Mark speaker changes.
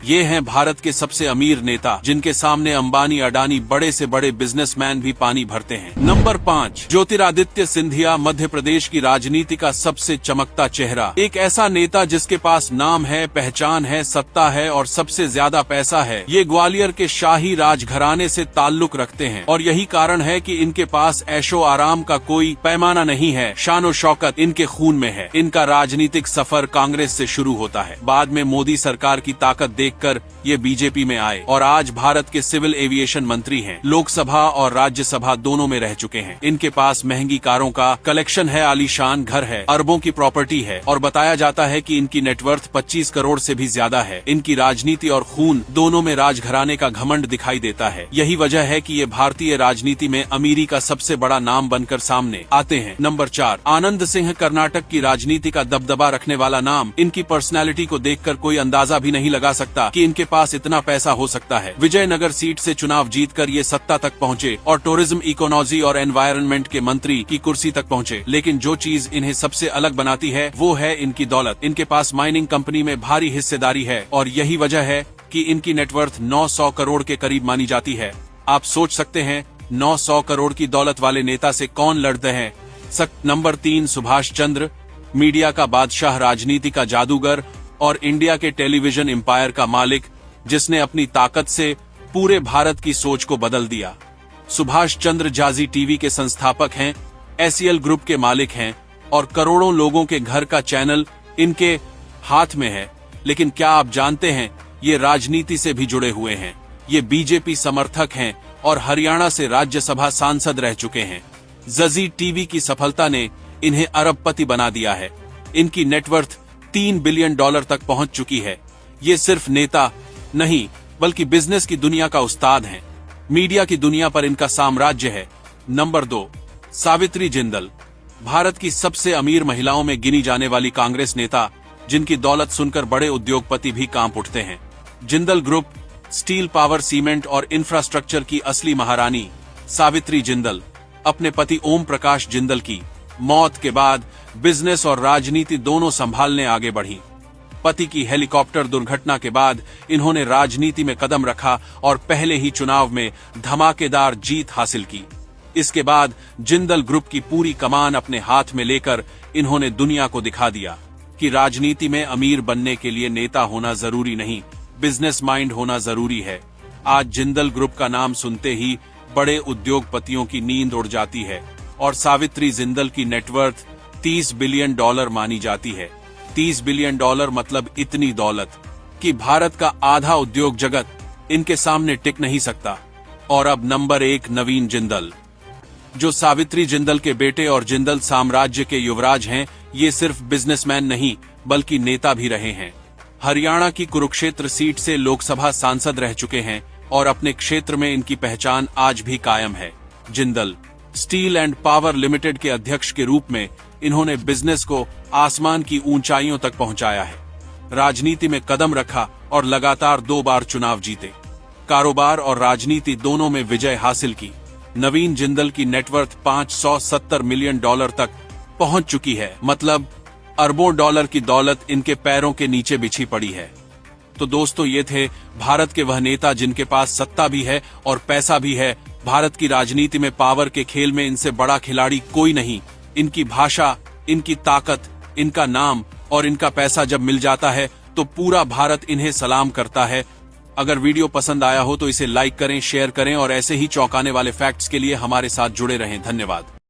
Speaker 1: ये हैं भारत के सबसे अमीर नेता, जिनके सामने अंबानी अडानी बड़े से बड़े बिजनेसमैन भी पानी भरते हैं। नंबर 5, ज्योतिरादित्य सिंधिया, मध्य प्रदेश की राजनीति का सबसे चमकता चेहरा। एक ऐसा नेता जिसके पास नाम है, पहचान है, सत्ता है और सबसे ज्यादा पैसा है। ये ग्वालियर के शाही राजघराने से ताल्लुक रखते हैं और यही कारण है कि इनके पास ऐशो आराम का कोई पैमाना नहीं है। शानो शौकत इनके खून में है। इनका राजनीतिक सफर कांग्रेस से शुरू होता है। बाद में मोदी सरकार की ताकत देखकर ये बीजेपी में आए और आज भारत के सिविल एविएशन मंत्री हैं। लोकसभा और राज्यसभा दोनों में रह चुके हैं। इनके पास महंगी कारों का कलेक्शन है, आलीशान घर है, अरबों की प्रॉपर्टी है और बताया जाता है कि इनकी नेटवर्थ 25 करोड़ से भी ज्यादा है। इनकी राजनीति और खून दोनों में राजघराने का घमंड दिखाई देता है। यही वजह है कि ये भारतीय राजनीति में अमीरी का सबसे बड़ा नाम बनकर सामने आते हैं। नंबर 4, आनंद सिंह, कर्नाटक की राजनीति का दबदबा रखने वाला नाम। इनकी पर्सनैलिटी को देखकर कोई अंदाजा भी नहीं लगा सकता कि इनके पास इतना पैसा हो सकता है। विजयनगर सीट से चुनाव जीतकर ये सत्ता तक पहुंचे और टूरिज्म, इकोनॉमी और एनवायरनमेंट के मंत्री की कुर्सी तक पहुंचे। लेकिन जो चीज इन्हें सबसे अलग बनाती है वो है इनकी दौलत। इनके पास माइनिंग कंपनी में भारी हिस्सेदारी है और यही वजह है कि इनकी नेटवर्थ 900 करोड़ के करीब मानी जाती है। आप सोच सकते हैं 900 करोड़ की दौलत वाले नेता से कौन लड़ते हैं। नंबर 3, सुभाष चंद्र, मीडिया का बादशाह, राजनीति का जादूगर और इंडिया के टेलीविजन एम्पायर का मालिक, जिसने अपनी ताकत से पूरे भारत की सोच को बदल दिया। सुभाष चंद्र जाजी टीवी के संस्थापक हैं, एसीएल ग्रुप के मालिक हैं और करोड़ों लोगों के घर का चैनल इनके हाथ में है। लेकिन क्या आप जानते हैं, ये राजनीति से भी जुड़े हुए हैं। ये बीजेपी समर्थक हैं और हरियाणा से राज्यसभा सांसद रह चुके हैं। जाजी टीवी की सफलता ने इन्हें अरबपति बना दिया है। इनकी नेटवर्थ $3 बिलियन तक पहुंच चुकी है। ये सिर्फ नेता नहीं बल्कि बिजनेस की दुनिया का उस्ताद हैं। मीडिया की दुनिया पर इनका साम्राज्य है। नंबर 2, सावित्री जिंदल, भारत की सबसे अमीर महिलाओं में गिनी जाने वाली कांग्रेस नेता, जिनकी दौलत सुनकर बड़े उद्योगपति भी कांप उठते हैं। Jindal group, steel, power, cement और इंफ्रास्ट्रक्चर की असली महारानी सावित्री जिंदल अपने पति ओम प्रकाश जिंदल की मौत के बाद बिजनेस और राजनीति दोनों संभालने आगे बढ़ी। पति की हेलीकॉप्टर दुर्घटना के बाद इन्होंने राजनीति में कदम रखा और पहले ही चुनाव में धमाकेदार जीत हासिल की। इसके बाद जिंदल ग्रुप की पूरी कमान अपने हाथ में लेकर इन्होंने दुनिया को दिखा दिया कि राजनीति में अमीर बनने के लिए नेता होना जरूरी नहीं, बिजनेस माइंड होना जरूरी है। आज जिंदल ग्रुप का नाम सुनते ही बड़े उद्योगपतियों की नींद उड़ जाती है और सावित्री जिंदल की नेटवर्थ $30 बिलियन मानी जाती है। $30 बिलियन मतलब इतनी दौलत कि भारत का आधा उद्योग जगत इनके सामने टिक नहीं सकता। और अब नंबर 1, नवीन जिंदल, जो सावित्री जिंदल के बेटे और जिंदल साम्राज्य के युवराज हैं। ये सिर्फ बिजनेसमैन नहीं बल्कि नेता भी रहे हैं। हरियाणा की कुरुक्षेत्र सीट से लोकसभा सांसद रह चुके हैं और अपने क्षेत्र में इनकी पहचान आज भी कायम है। Jindal steel and power limited के अध्यक्ष के रूप में इन्होंने बिजनेस को आसमान की ऊंचाइयों तक पहुंचाया है। राजनीति में कदम रखा और लगातार 2 बार चुनाव जीते। कारोबार और राजनीति दोनों में विजय हासिल की। नवीन जिंदल की नेटवर्थ $570 मिलियन तक पहुंच चुकी है। मतलब अरबों डॉलर की दौलत इनके पैरों के नीचे बिछी पड़ी है। तो दोस्तों, ये थे भारत के वह नेता जिनके पास सत्ता भी है और पैसा भी है। भारत की राजनीति में पावर के खेल में इनसे बड़ा खिलाड़ी कोई नहीं। इनकी भाषा, इनकी ताकत, इनका नाम और इनका पैसा जब मिल जाता है तो पूरा भारत इन्हें सलाम करता है। अगर वीडियो पसंद आया हो तो इसे लाइक करें, शेयर करें और ऐसे ही चौंकाने वाले फैक्ट्स के लिए हमारे साथ जुड़े रहें। धन्यवाद।